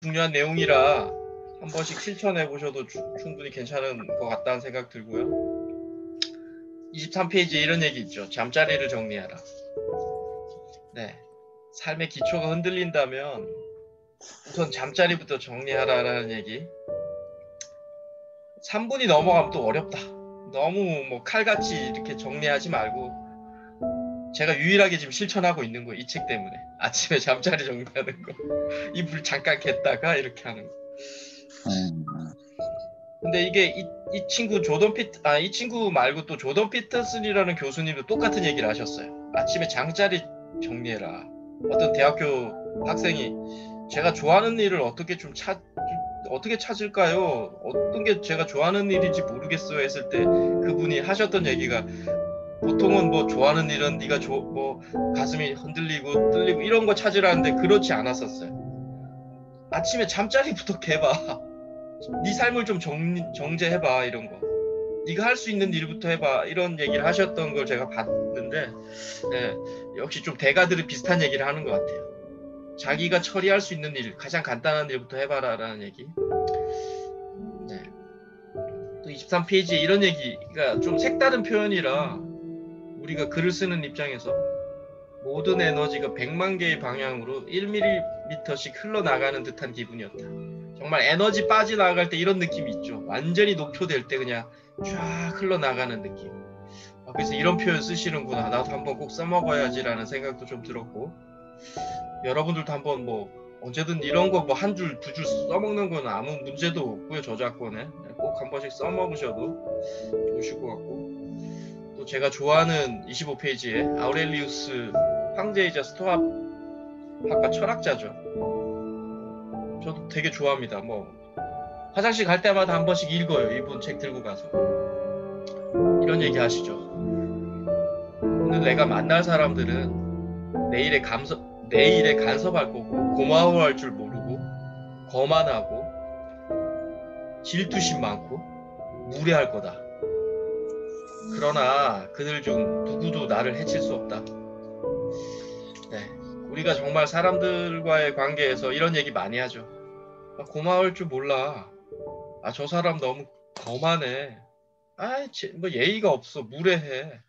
중요한 내용이라 한 번씩 실천해 보셔도 충분히 괜찮은 것 같다는 생각 들고요. 23페이지에 이런 얘기 있죠. 잠자리를 정리하라. 네, 삶의 기초가 흔들린다면 우선 잠자리부터 정리하라라는 얘기. 3분이 넘어가면 또 어렵다. 너무 뭐 칼같이 이렇게 정리하지 말고, 제가 유일하게 지금 실천하고 있는 거, 이 책 때문에. 아침에 잠자리 정리하는 거. 이불 잠깐 깼다가 이렇게 하는 거. 근데 이게 이 친구 이 친구 말고 또 조던 피터슨이라는 교수님도 똑같은 얘기를 하셨어요. 아침에 잠자리 정리해라. 어떤 대학교 학생이 제가 좋아하는 일을 어떻게 찾을까요? 어떤 게 제가 좋아하는 일인지 모르겠어요 했을 때 그분이 하셨던 얘기가, 보통은 뭐 좋아하는 일은 네가 뭐 가슴이 흔들리고 떨리고 이런 거 찾으라는데 그렇지 않았었어요. 아침에 잠자리부터 깨봐. 네 삶을 좀 정제해봐. 이런 거. 네가 할 수 있는 일부터 해봐. 이런 얘기를 하셨던 걸 제가 봤는데, 네, 역시 좀 대가들은 비슷한 얘기를 하는 것 같아요. 자기가 처리할 수 있는 일, 가장 간단한 일부터 해봐라라는 얘기. 네. 또 23페이지에 이런 얘기가 좀 색다른 표현이라 우리가 글을 쓰는 입장에서 모든 에너지가 100만 개의 방향으로 1mm씩 흘러나가는 듯한 기분이었다. 정말 에너지 빠져나갈 때 이런 느낌이 있죠. 완전히 녹초될 때 그냥 쫙 흘러나가는 느낌. 그래서 이런 표현 쓰시는구나. 나도 한번 꼭 써먹어야지라는 생각도 좀 들었고, 여러분들도 한번 뭐 언제든 이런 거 뭐 한 줄, 두 줄 써먹는 건 아무 문제도 없고요. 저작권에 꼭 한 번씩 써먹으셔도 좋으실 것 같고, 또 제가 좋아하는 25페이지에 아우렐리우스 황제이자 스토아학과 철학자죠. 저도 되게 좋아합니다. 뭐 화장실 갈 때마다 한 번씩 읽어요. 이분 책 들고 가서. 이런 얘기 하시죠. 오늘 내가 만날 사람들은 내일에 간섭할 거고, 고마워할 줄 모르고, 거만하고, 질투심 많고, 무례할 거다. 그러나 그들 중 누구도 나를 해칠 수 없다. 네, 우리가 정말 사람들과의 관계에서 이런 얘기 많이 하죠. 고마울 줄 몰라. 저 사람 너무 거만해. 뭐 예의가 없어. 무례해.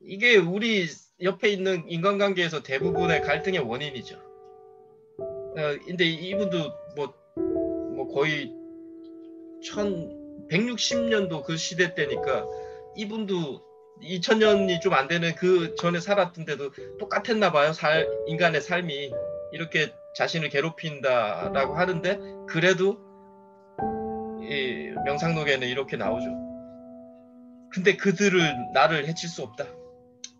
이게 우리 옆에 있는 인간관계에서 대부분의 갈등의 원인이죠. 근데 이분도 뭐 거의 1160년도 그 시대 때니까 이분도 2000년이 좀 안 되는 그 전에 살았던데도 똑같았나 봐요. 인간의 삶이 이렇게 자신을 괴롭힌다라고 하는데, 그래도 이 명상록에는 이렇게 나오죠. 근데 그들은 나를 해칠 수 없다.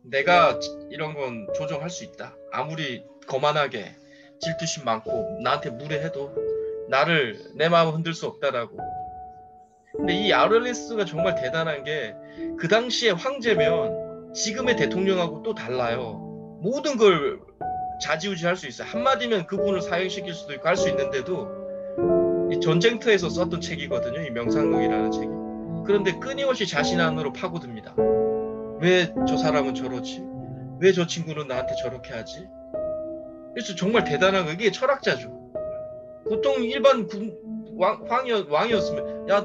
내가 이런 건 조정할 수 있다. 아무리 거만하게 질투심 많고 나한테 무례해도 내 마음을 흔들 수 없다라고. 근데 이 아우렐리우스가 정말 대단한 게, 그 당시에 황제면 지금의 대통령하고 또 달라요. 모든 걸 좌지우지할 수 있어요. 한마디면 그분을 사형시킬 수도 있고 할 수 있는데도, 이 전쟁터에서 썼던 책이거든요. 이 명상록이라는 책이. 그런데 끊임없이 자신 안으로 파고듭니다. 왜 저 사람은 저러지? 왜 저 친구는 나한테 저렇게 하지? 그래서 정말 대단한 거, 이게 철학자죠. 보통 일반 왕이었으면 야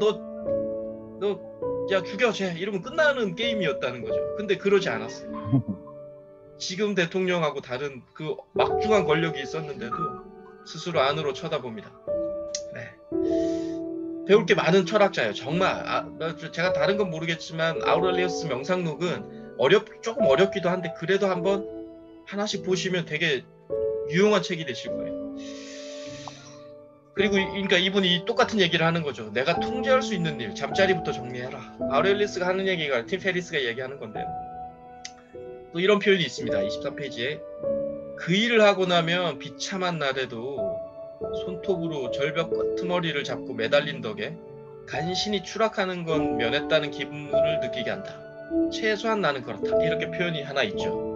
죽여 쟤 이러면 끝나는 게임이었다는 거죠. 근데 그러지 않았어요. 지금 대통령하고 다른 그 막중한 권력이 있었는데도 스스로 안으로 쳐다봅니다. 네. 배울 게 많은 철학자예요. 정말. 제가 다른 건 모르겠지만 아우렐리우스 명상록은 조금 어렵기도 한데, 그래도 한번 하나씩 보시면 되게 유용한 책이 되실 거예요. 그리고 그러니까 이분이 똑같은 얘기를 하는 거죠. 내가 통제할 수 있는 일, 잠자리부터 정리해라. 아우렐리우스가 하는 얘기가 팀 페리스가 얘기하는 건데요. 또 이런 표현이 있습니다. 23페이지에 그 일을 하고 나면 비참한 날에도 손톱으로 절벽 끄트머리를 잡고 매달린 덕에 간신히 추락하는 건 면했다는 기분을 느끼게 한다. 최소한 나는 그렇다. 이렇게 표현이 하나 있죠.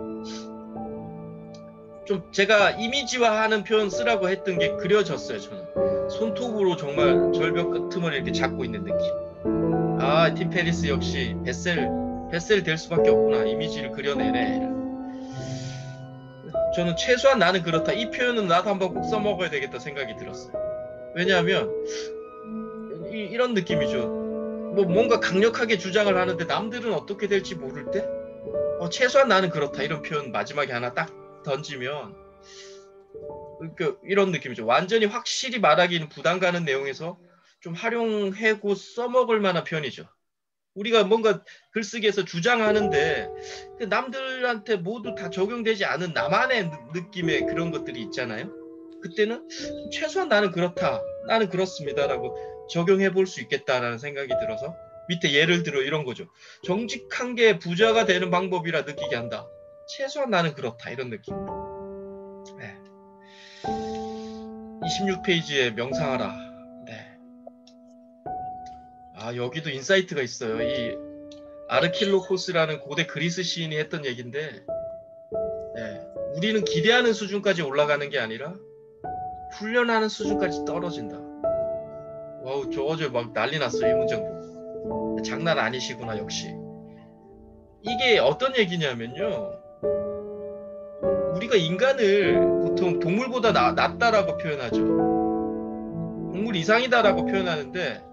좀 제가 이미지화하는 표현 쓰라고 했던 게 그려졌어요. 저는 손톱으로 정말 절벽 끄트머리 이렇게 잡고 있는 느낌. 팀 페리스 역시 베셀 될 수밖에 없구나. 이미지를 그려내네. 저는 최소한 나는 그렇다. 이 표현은 나도 한번 꼭 써먹어야 되겠다 생각이 들었어요. 왜냐하면 이런 느낌이죠. 뭐 뭔가 강력하게 주장을 하는데 남들은 어떻게 될지 모를 때 최소한 나는 그렇다. 이런 표현 마지막에 하나 딱 던지면 이런 느낌이죠. 완전히 확실히 말하기는 부담 가는 내용에서 좀 활용하고 써먹을 만한 표현이죠. 우리가 뭔가 글쓰기에서 주장하는데 남들한테 모두 다 적용되지 않은 나만의 느낌의 그런 것들이 있잖아요. 그때는 최소한 나는 그렇다, 나는 그렇습니다라고 적용해 볼 수 있겠다라는 생각이 들어서 밑에 예를 들어 이런 거죠. 정직한 게 부자가 되는 방법이라 느끼게 한다. 최소한 나는 그렇다, 이런 느낌. 네. 26페이지에 명상하라. 네. 여기도 인사이트가 있어요. 이 아르킬로코스라는 고대 그리스 시인이 했던 얘기인데, 네, 우리는 기대하는 수준까지 올라가는 게 아니라 훈련하는 수준까지 떨어진다. 와우, 저 어제 막 난리 났어요. 이 문장 보고. 장난 아니시구나, 역시. 이게 어떤 얘기냐면요, 우리가 인간을 보통 동물보다 낫다라고 표현하죠. 동물 이상이다라고 표현하는데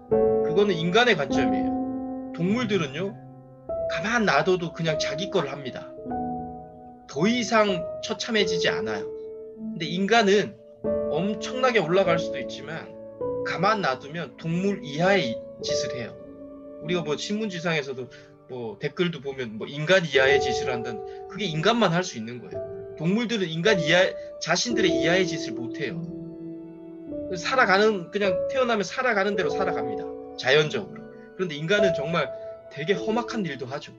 그거는 인간의 관점이에요. 동물들은요, 가만 놔둬도 그냥 자기 거를 합니다. 더 이상 처참해지지 않아요. 근데 인간은 엄청나게 올라갈 수도 있지만 가만 놔두면 동물 이하의 짓을 해요. 우리가 뭐 신문지상에서도 뭐 댓글도 보면 뭐 인간 이하의 짓을 한다는, 그게 인간만 할 수 있는 거예요. 동물들은 인간 이하, 자신들의 이하의 짓을 못 해요. 그냥 태어나면 살아가는 대로 살아갑니다. 자연적으로. 그런데 인간은 정말 되게 험악한 일도 하죠.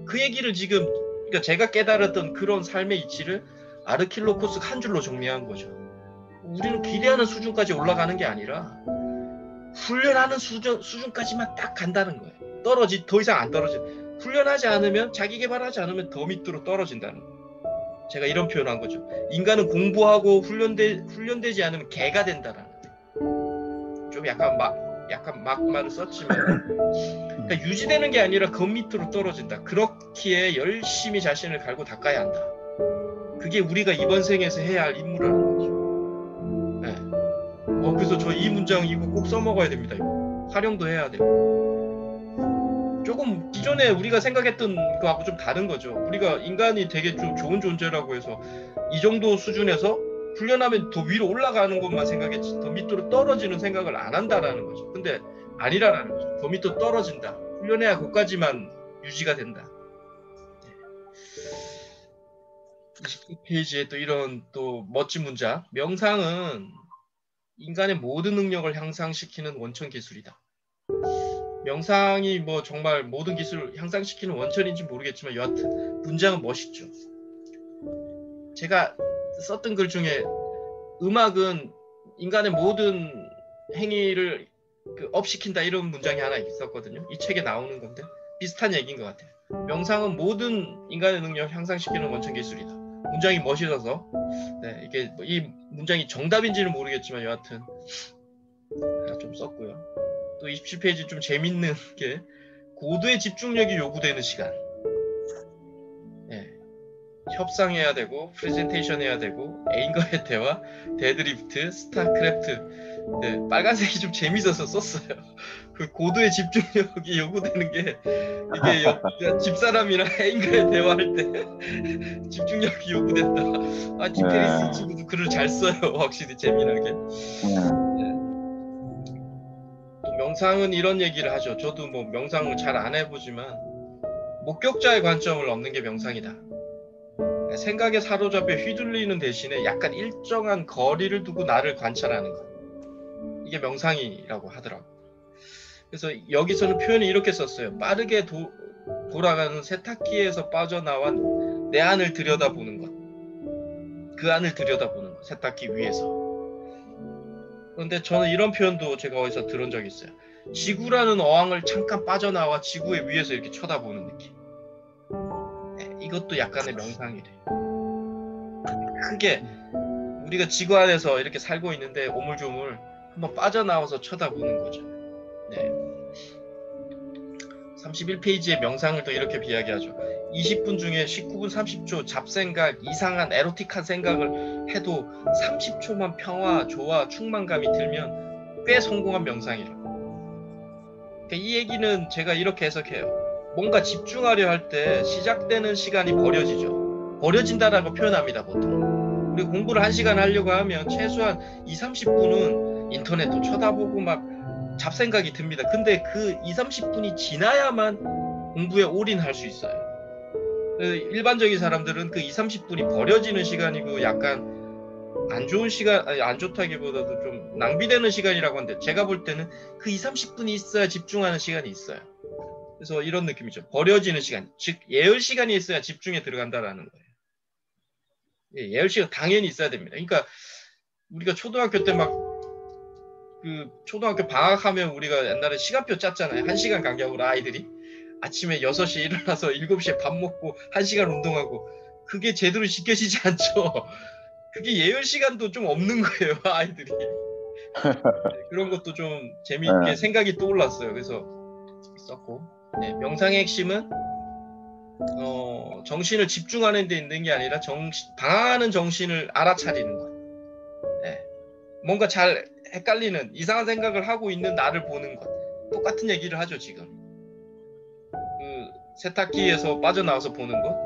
그 얘기를 지금, 그러니까 제가 깨달았던 그런 삶의 이치를 아르킬로코스 한 줄로 정리한 거죠. 우리는 기대하는 수준까지 올라가는 게 아니라 훈련하는 수준까지만 딱 간다는 거예요. 더 이상 안 떨어져. 훈련하지 않으면, 자기 개발하지 않으면 더 밑으로 떨어진다는 거예요. 제가 이런 표현한 거죠. 인간은 공부하고 훈련되지 않으면 개가 된다라는 거예요. 좀 약간 막말을 썼지만, 그러니까 유지되는 게 아니라 그 밑으로 떨어진다. 그렇기에 열심히 자신을 갈고 닦아야 한다. 그게 우리가 이번 생에서 해야 할 임무라는 거죠. 네. 그래서 저 이 문장 이거 꼭 써먹어야 됩니다. 이거 활용도 해야 돼요. 조금 기존에 우리가 생각했던 거하고 좀 다른 거죠. 우리가 인간이 되게 좀 좋은 존재라고 해서 이 정도 수준에서 훈련하면 더 위로 올라가는 것만 생각했지 더 밑으로 떨어지는 생각을 안 한다라는 거죠. 근데 아니라는 거죠. 더 밑으로 떨어진다. 훈련해야 거기까지만 유지가 된다. 29페이지에 또 이런 또 멋진 문장. 명상은 인간의 모든 능력을 향상시키는 원천 기술이다. 명상이 뭐 정말 모든 기술을 향상시키는 원천인지 모르겠지만 여하튼 문장은 멋있죠. 제가 썼던 글 중에 음악은 인간의 모든 행위를 업시킨다, 이런 문장이 하나 있었거든요. 이 책에 나오는 건데 비슷한 얘기인 것 같아요. 명상은 모든 인간의 능력을 향상시키는 원천 기술이다. 문장이 멋있어서, 네, 이게 이 문장이 정답인지는 모르겠지만 여하튼 좀 썼고요. 또 27페이지 좀 재밌는 게 고도의 집중력이 요구되는 시간. 네. 협상해야 되고 프레젠테이션 해야 되고 애인과의 대화, 데드리프트, 스타크래프트. 네, 빨간색이 좀 재밌어서 썼어요. 그 고도의 집중력이 요구되는 게 이게 집사람이랑 애인과의 대화할 때 집중력이 요구된다. 디페리스 친구도 글을 잘 써요. 확실히 재미나게. 네. 또 명상은 이런 얘기를 하죠. 저도 뭐 명상을 잘 안 해보지만 목격자의 관점을 얻는 게 명상이다. 생각에 사로잡혀 휘둘리는 대신에 약간 일정한 거리를 두고 나를 관찰하는 것. 이게 명상이라고 하더라고요. 그래서 여기서는 표현이 이렇게 썼어요. 빠르게 돌아가는 세탁기에서 빠져나와 내 안을 들여다보는 것. 그 안을 들여다보는 것. 세탁기 위에서. 그런데 저는 이런 표현도 제가 어디서 들은 적이 있어요. 지구라는 어항을 잠깐 빠져나와 지구의 위에서 이렇게 쳐다보는 느낌. 네, 이것도 약간의 명상이래요. 크게 우리가 지구 안에서 이렇게 살고 있는데 오물조물 한번 빠져나와서 쳐다보는 거죠. 네. 31페이지의 명상을 또 이렇게 비하기하죠. 20분 중에 19분 30초 잡생각, 이상한 에로틱한 생각을 해도 30초만 평화, 조화, 충만감이 들면 꽤 성공한 명상이라고. 그러니까 이 얘기는 제가 이렇게 해석해요. 뭔가 집중하려 할 때 시작되는 시간이 버려지죠. 버려진다라고 표현합니다, 보통. 우리 공부를 1시간 하려고 하면 최소한 2, 30분은 인터넷도 쳐다보고 막 잡생각이 듭니다. 근데 그 2, 30분이 지나야만 공부에 올인할 수 있어요. 일반적인 사람들은 그 2, 30분이 버려지는 시간이고 약간 안 좋은 시간, 아니, 안 좋다기보다도 좀 낭비되는 시간이라고 하는데 제가 볼 때는 그 2, 30분이 있어야 집중하는 시간이 있어요. 그래서 이런 느낌이죠. 버려지는 시간, 즉 예열 시간이 있어야 집중에 들어간다라는 거예요. 예, 예열 시간 당연히 있어야 됩니다. 그러니까 우리가 초등학교 때 막 그 초등학교 방학하면 우리가 옛날에 시간표 짰잖아요. 1시간 간격으로 아이들이 아침에 6시에 일어나서 7시에 밥 먹고 1시간 운동하고 그게 제대로 지켜지지 않죠. 그게 예열 시간도 좀 없는 거예요, 아이들이. 그런 것도 좀 재미있게 생각이 떠올랐어요. 그래서 썼고, 네, 명상의 핵심은 정신을 집중하는 데 있는 게 아니라 방황하는 정신을 알아차리는 것. 네, 뭔가 잘 헷갈리는 이상한 생각을 하고 있는 나를 보는 것. 똑같은 얘기를 하죠, 지금. 그 세탁기에서 빠져나와서 보는 것,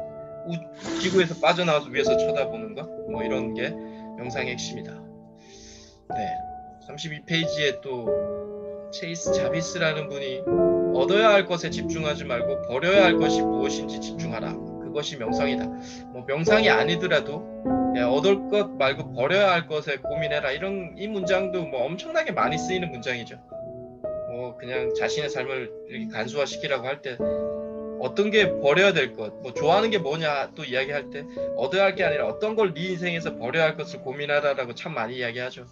지구에서 빠져나와서 위에서 쳐다보는 것, 뭐 이런 게 명상의 핵심이다. 네, 32페이지에 또 체이스 자비스라는 분이 얻어야 할 것에 집중하지 말고 버려야 할 것이 무엇인지 집중하라. 그것이 명상이다. 뭐 명상이 아니더라도 얻을 것 말고 버려야 할 것에 고민해라. 이 문장도 뭐 엄청나게 많이 쓰이는 문장이죠. 뭐 그냥 자신의 삶을 이렇게 간소화시키라고 할 때 어떤 게 버려야 될 것, 뭐 좋아하는 게 뭐냐 또 이야기할 때 얻어야 할 게 아니라 어떤 걸 네 인생에서 버려야 할 것을 고민하라라고 참 많이 이야기하죠.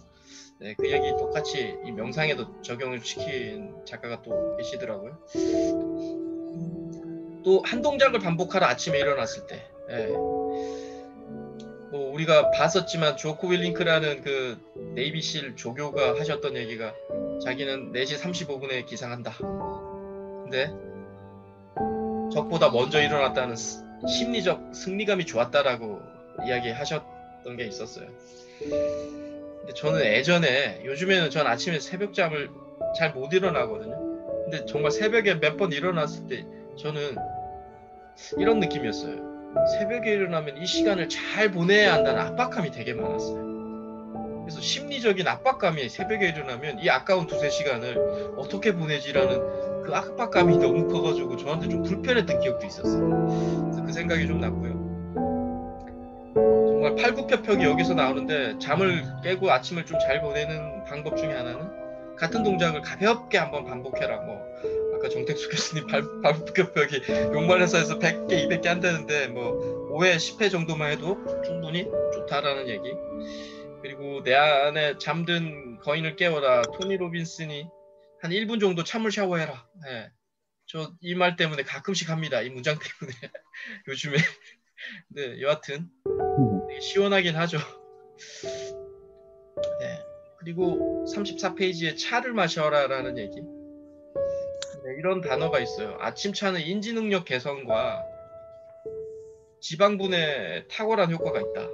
네, 그 얘기 똑같이 이 명상에도 적용을 시킨 작가가 또 계시더라고요. 또 한 동작을 반복하라. 아침에 일어났을 때. 네. 뭐 우리가 봤었지만 조코 윌링크라는 그 네이비실 조교가 하셨던 얘기가 자기는 4시 35분에 기상한다. 근데 적보다 먼저 일어났다는 심리적 승리감이 좋았다라고 이야기하셨던 게 있었어요. 근데 저는 예전에, 요즘에는 전 아침에 새벽잠을 잘 못 일어나거든요. 근데 정말 새벽에 몇 번 일어났을 때 저는 이런 느낌이었어요. 새벽에 일어나면 이 시간을 잘 보내야 한다는 압박감이 되게 많았어요. 그래서 심리적인 압박감이 새벽에 일어나면 이 아까운 2, 3시간을 어떻게 보내지라는 그 압박감이 너무 커가지고 저한테 좀 불편했던 기억도 있었어요. 그래서 그 생각이 좀 났고요. 정말 팔굽혀펴기 여기서 나오는데 잠을 깨고 아침을 좀 잘 보내는 방법 중에 하나는 같은 동작을 가볍게 한번 반복해라. 뭐 아까 정택수 교수님 팔굽혀펴기 용만회사에서 100개, 200개 한다는데 뭐 5회, 10회 정도만 해도 충분히 좋다라는 얘기. 그리고 내 안에 잠든 거인을 깨워라. 토니 로빈슨이 한 1분 정도 찬물 샤워해라. 네. 저 이 말 때문에 가끔씩 합니다. 이 문장 때문에 요즘에. 네, 여하튼 되게 시원하긴 하죠. 네. 그리고 34페이지에 차를 마셔라라는 얘기. 네, 이런 단어가 있어요. 아침차는 인지능력 개선과 지방분해 탁월한 효과가 있다.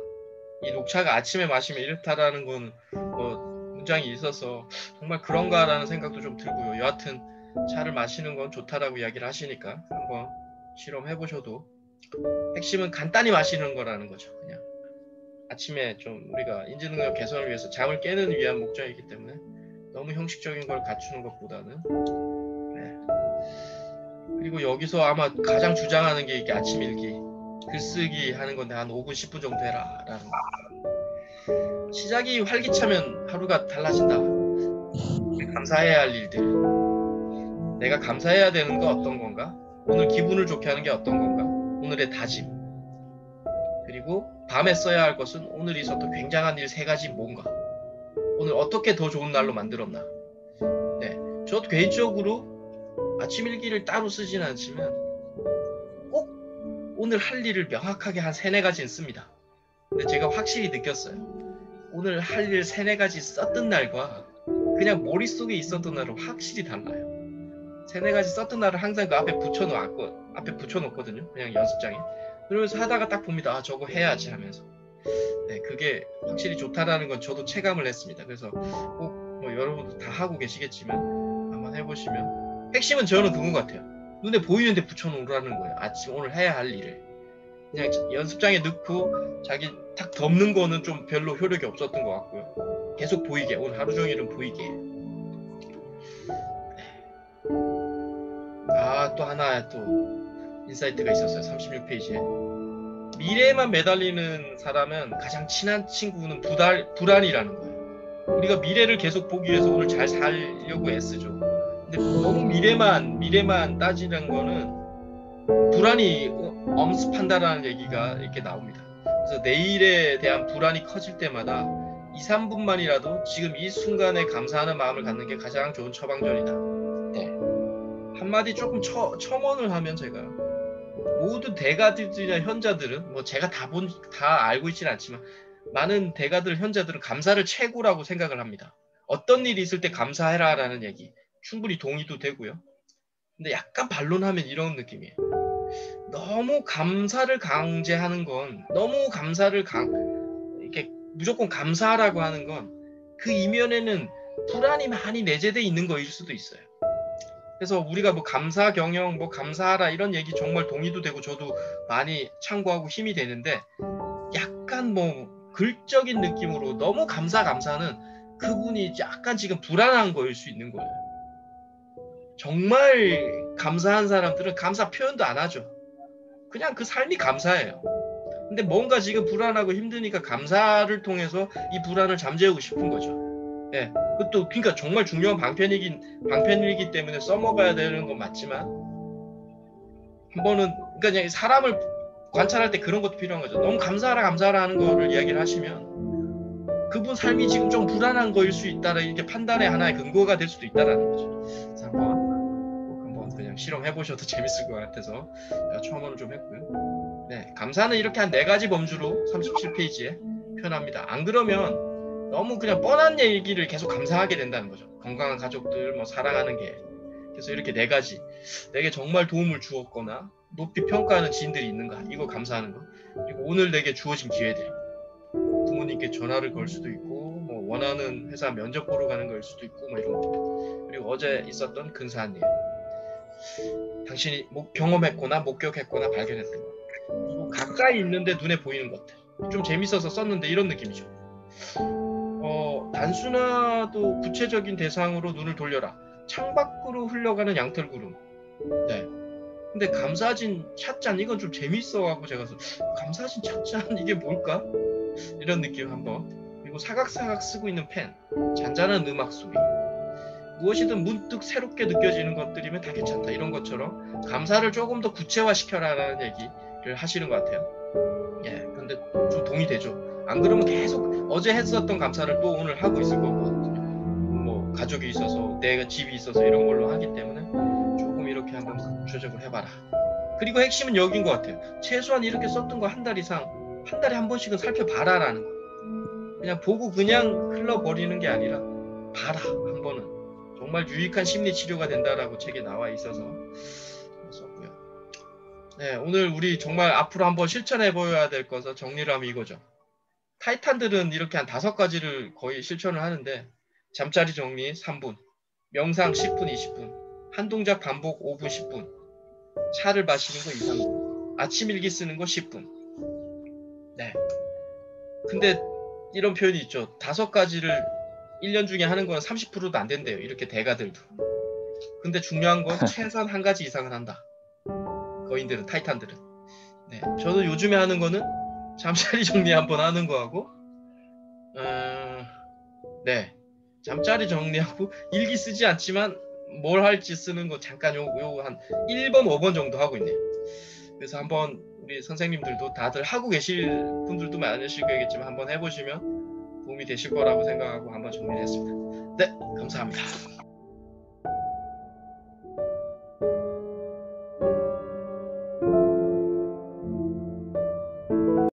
이 녹차가 아침에 마시면 이렇다라는 건 문장이 있어서 정말 그런가라는 생각도 좀 들고요. 여하튼 차를 마시는 건 좋다라고 이야기를 하시니까 한번 실험해 보셔도, 핵심은 간단히 마시는 거라는 거죠. 그냥 아침에 좀 우리가 인지능력 개선을 위해서 잠을 깨는 위한 목적이기 때문에 너무 형식적인 걸 갖추는 것보다는. 네. 그리고 여기서 아마 가장 주장하는 게 이게 아침 일기, 글쓰기 하는 건데 한 5분, 10분 정도 해라 라는 거. 시작이 활기차면 하루가 달라진다. 감사해야 할 일들, 내가 감사해야 되는 거 어떤 건가, 오늘 기분을 좋게 하는 게 어떤 건가, 오늘의 다짐, 그리고 밤에 써야 할 것은 오늘 있었던 굉장한 일 3가지 뭔가, 오늘 어떻게 더 좋은 날로 만들었나. 네, 저도 개인적으로 아침 일기를 따로 쓰진 않지만 꼭 오늘 할 일을 명확하게 한 3-4가지는 씁니다. 근데 제가 확실히 느꼈어요. 오늘 할 일 3-4가지 썼던 날과 그냥 머릿속에 있었던 날은 확실히 달라요. 세네 가지 썼던 날을 항상 그 앞에 붙여놓거든요. 그냥 연습장에. 그러면서 하다가 딱 봅니다. 아, 저거 해야지 하면서. 네, 그게 확실히 좋다라는 건 저도 체감을 했습니다. 그래서 꼭 뭐 여러분도 다 하고 계시겠지만 한번 해보시면, 핵심은 저는 그건 것 같아요. 눈에 보이는데 붙여놓으라는 거예요. 아침 오늘 해야 할 일을. 그냥 연습장에 넣고 자기 탁 덮는 거는 좀 별로 효력이 없었던 것 같고요. 계속 보이게, 오늘 하루 종일은 보이게. 아, 또 하나 또 인사이트가 있었어요. 36페이지에. 미래에만 매달리는 사람은 가장 친한 친구는 불안이라는 거예요. 우리가 미래를 계속 보기 위해서 오늘 잘 살려고 애쓰죠. 근데 너무 미래만 따지는 거는 불안이 엄습한다라는 얘기가 이렇게 나옵니다. 그래서 내일에 대한 불안이 커질 때마다 2, 3분만이라도 지금 이 순간에 감사하는 마음을 갖는 게 가장 좋은 처방전이다. 네. 한마디 조금 첨언을 하면, 제가 모든 대가들이나 현자들은 뭐 제가 다 알고 있지는 않지만 많은 대가들, 현자들은 감사를 최고라고 생각을 합니다. 어떤 일이 있을 때 감사해라라는 얘기 충분히 동의도 되고요. 근데 약간 반론하면 이런 느낌이에요. 너무 감사를 강제하는 건, 너무 감사를 이렇게 무조건 감사하라고 하는 건 그 이면에는 불안이 많이 내재되어 있는 거일 수도 있어요. 그래서 우리가 뭐 감사 경영, 뭐 감사하라 이런 얘기 정말 동의도 되고 저도 많이 참고하고 힘이 되는데, 약간 뭐 글적인 느낌으로 너무 감사는 그분이 약간 지금 불안한 거일 수 있는 거예요. 정말 감사한 사람들은 감사 표현도 안 하죠. 그냥 그 삶이 감사해요. 근데 뭔가 지금 불안하고 힘드니까 감사를 통해서 이 불안을 잠재우고 싶은 거죠. 예. 그것도 그러니까 정말 중요한 방편이기 때문에 써먹어야 되는 건 맞지만, 한 번은 그러니까 그냥 사람을 관찰할 때 그런 것도 필요한 거죠. 너무 감사하라 하는 거를 이야기를 하시면 그분 삶이 지금 좀 불안한 거일 수 있다라, 이렇게 판단의 하나의 근거가 될 수도 있다라는 거죠. 그래서 한번 그냥 실험해 보셔도 재밌을 것 같아서 제가 첨언을 좀 했고요. 네, 감사는 이렇게 한 4가지 범주로 37페이지에 표현합니다. 안 그러면 너무 그냥 뻔한 얘기를 계속 감사하게 된다는 거죠. 건강한 가족들, 뭐 사랑하는 게. 그래서 이렇게 4가지, 내게 정말 도움을 주었거나 높이 평가하는 지인들이 있는가, 이거 감사하는 거. 그리고 오늘 내게 주어진 기회들, 부모님께 전화를 걸 수도 있고, 뭐 원하는 회사 면접 보러 가는 거일 수도 있고, 뭐 이런 거. 그리고 어제 있었던 근사한 일, 당신이 경험했거나 목격했거나 발견했던 것, 그리고 가까이 있는데 눈에 보이는 것들. 좀 재밌어서 썼는데 이런 느낌이죠. 단순하도 구체적인 대상으로 눈을 돌려라. 창밖으로 흘러가는 양털구름. 네. 근데 감사진 찻잔, 이건 좀 재밌어가지고 제가 감사진 찻잔 이게 뭘까? 이런 느낌 한번. 그리고 사각사각 쓰고 있는 펜, 잔잔한 음악 소리, 무엇이든 문득 새롭게 느껴지는 것들이면 다 괜찮다, 이런 것처럼 감사를 조금 더 구체화시켜라라는 얘기를 하시는 것 같아요. 예, 근데 좀 동의되죠. 안 그러면 계속 어제 했었던 감사를 또 오늘 하고 있을 거거든요. 뭐 가족이 있어서, 내가 집이 있어서 이런 걸로 하기 때문에 조금 이렇게 한번 구체적으로 해봐라. 그리고 핵심은 여긴 것 같아요. 최소한 이렇게 썼던 거 한 달 이상, 한 달에 한 번씩은 살펴봐라라는 거. 그냥 보고 그냥 흘러버리는 게 아니라 봐라, 한 번은. 정말 유익한 심리 치료가 된다라고 책에 나와 있어서 썼고요. 네, 오늘 우리 정말 앞으로 한번 실천해 보여야 될 것을 정리를 하면 이거죠. 타이탄들은 이렇게 한 5가지를 거의 실천을 하는데, 잠자리 정리 3분, 명상 10분, 20분, 한 동작 반복 5분, 10분, 차를 마시는 거 2, 3분, 아침 일기 쓰는 거 10분. 네. 근데 이런 표현이 있죠. 5가지를 1년 중에 하는 건 30%도 안 된대요. 이렇게 대가들도. 근데 중요한 건 최소한 1가지 이상은 한다. 거인들은, 타이탄들은. 네. 저는 요즘에 하는 거는 잠자리 정리 한번 하는 거하고, 네. 잠자리 정리하고, 일기 쓰지 않지만 뭘 할지 쓰는 거 잠깐 요거 한 1번, 5번 정도 하고 있네요. 그래서 한번 우리 선생님들도 다들 하고 계실 분들도 많으실 거겠지만 한번 해보시면 도움이 되실 거라고 생각하고 한번 정리를 했습니다. 네, 감사합니다.